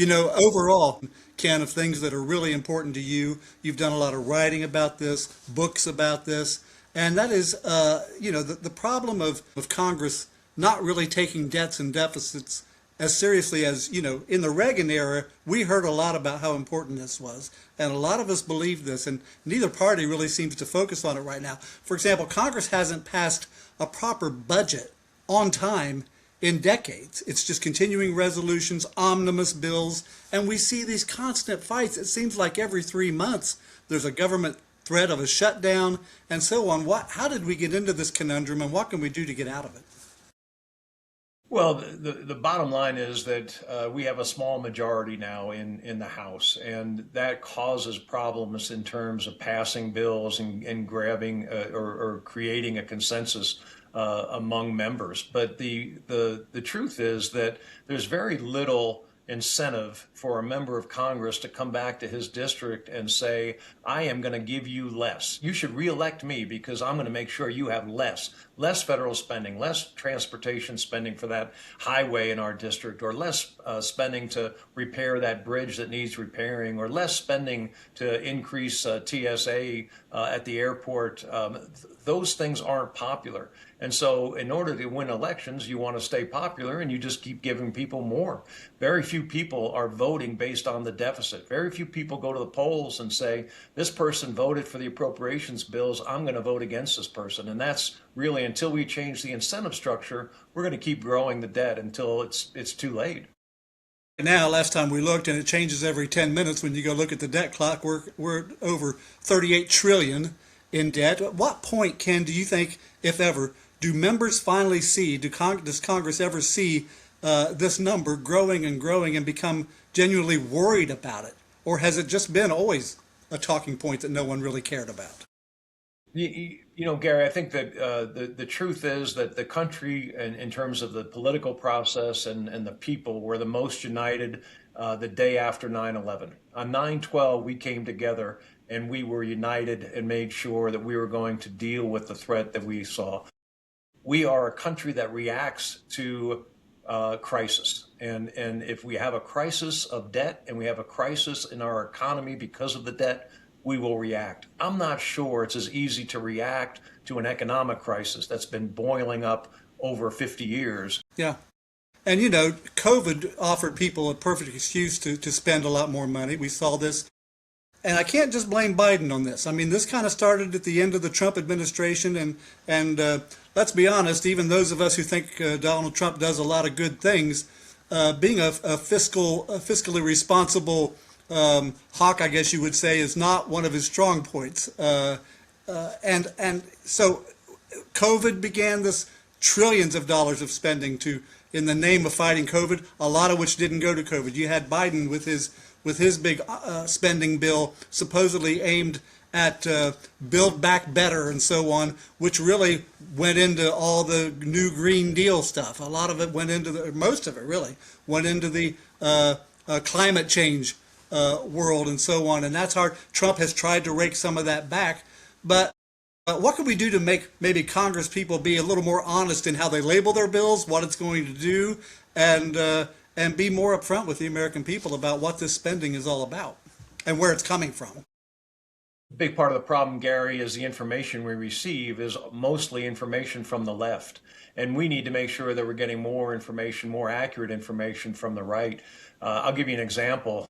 Overall, Ken, of things that are really important to you, you've done a lot of writing about this, books about this, and that is, the problem of Congress not really taking debts and deficits as seriously as, in the Reagan era, we heard a lot about how important this was. And a lot of us believe this, and neither party really seems to focus on it right now. For example, Congress hasn't passed a proper budget on time in decades. It's just continuing resolutions, omnibus bills, and we see these constant fights. It seems like every 3 months there's a government threat of a shutdown and so on. How did we get into this conundrum, and what can we do to get out of it? Well, the bottom line is that we have a small majority now in the House, and that causes problems in terms of passing bills and grabbing or creating a consensus among members. But the truth is that there's very little incentive for a member of Congress to come back to his district and say, I am going to give you less. You should reelect me because I'm going to make sure you have less federal spending, less transportation spending for that highway in our district, or less spending to repair that bridge that needs repairing, or less spending to increase TSA at the airport. Those things aren't popular. And so in order to win elections, you want to stay popular, and you just keep giving people more. Very few people are voting based on the deficit. Very few people go to the polls and say, this person voted for the appropriations bills, I'm going to vote against this person. And that's really, until we change the incentive structure, we're going to keep growing the debt until it's too late. Now, last time we looked, and it changes every 10 minutes when you go look at the debt clock, we're over 38 trillion in debt. At what point, Ken, do you think, if ever, do members finally see, does Congress ever see this number growing and growing and become genuinely worried about it? Or has it just been always a talking point that no one really cared about? Gary, I think that the truth is that the country, in terms of the political process and the people, were the most united the day after 9/11. On 9/12, we came together and we were united and made sure that we were going to deal with the threat that we saw. We are a country that reacts to crisis. And if we have a crisis of debt and we have a crisis in our economy because of the debt, we will react. I'm not sure it's as easy to react to an economic crisis that's been boiling up over 50 years. Yeah. And, COVID offered people a perfect excuse to spend a lot more money. We saw this. And I can't just blame Biden on this. I mean, this kind of started at the end of the Trump administration. And let's be honest, even those of us who think Donald Trump does a lot of good things, being a fiscally responsible hawk, I guess you would say, is not one of his strong points. And so COVID began this trillions of dollars of spending in the name of fighting COVID, a lot of which didn't go to COVID. You had Biden with his big spending bill supposedly aimed at Build Back Better and so on, which really went into all the new Green Deal stuff. A lot of it went into most of it really went into the climate change world and so on. And that's hard. Trump has tried to rake some of that back. But what can we do to make maybe Congress people be a little more honest in how they label their bills, what it's going to do, and be more upfront with the American people about what this spending is all about and where it's coming from? A big part of the problem, Gary, is the information we receive is mostly information from the left. And we need to make sure that we're getting more information, more accurate information from the right. I'll give you an example.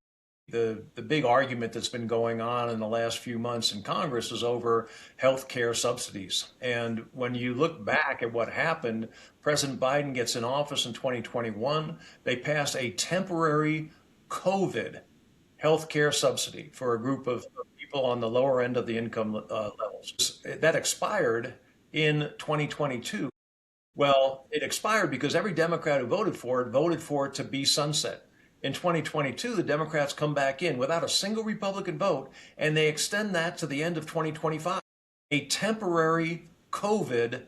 The big argument that's been going on in the last few months in Congress is over health care subsidies. And when you look back at what happened, President Biden gets in office in 2021. They passed a temporary COVID health care subsidy for a group of people on the lower end of the income levels. That expired in 2022. Well, it expired because every Democrat who voted for it to be sunset. In 2022, the Democrats come back in without a single Republican vote, and they extend that to the end of 2025. A temporary COVID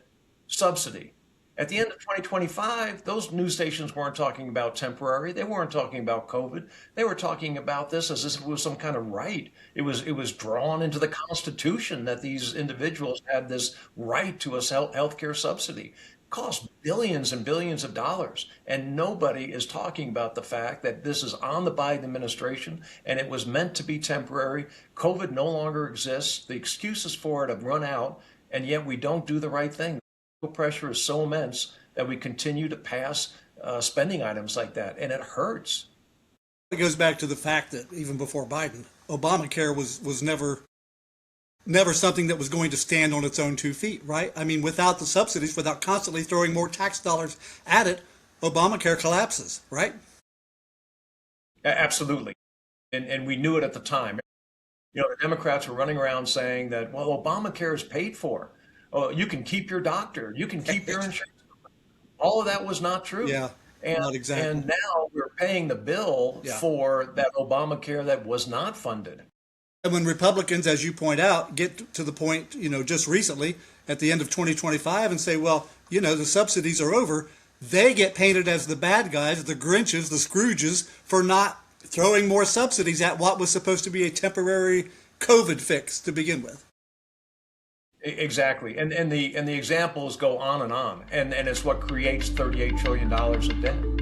subsidy. At the end of 2025, those news stations weren't talking about temporary. They weren't talking about COVID. They were talking about this as if it was some kind of right. It was drawn into the Constitution that these individuals had this right to a health care subsidy. cost billions and billions of dollars. And nobody is talking about the fact that this is on the Biden administration and it was meant to be temporary. COVID no longer exists. The excuses for it have run out, and yet we don't do the right thing. The pressure is so immense that we continue to pass spending items like that, and it hurts. It goes back to the fact that even before Biden, Obamacare was never something that was going to stand on its own 2 feet, right? I mean, without the subsidies, without constantly throwing more tax dollars at it, Obamacare collapses, right? Absolutely. And we knew it at the time. You know, the Democrats were running around saying that, well, Obamacare is paid for. Oh, you can keep your doctor. You can keep your insurance. All of that was not true. Yeah, not exactly. And now we're paying the bill for that Obamacare that was not funded. And when Republicans, as you point out, get to the point, just recently at the end of 2025 and say, well, the subsidies are over, they get painted as the bad guys, the Grinches, the Scrooges, for not throwing more subsidies at what was supposed to be a temporary COVID fix to begin with. Exactly. And the examples go on, and it's what creates $38 trillion of debt.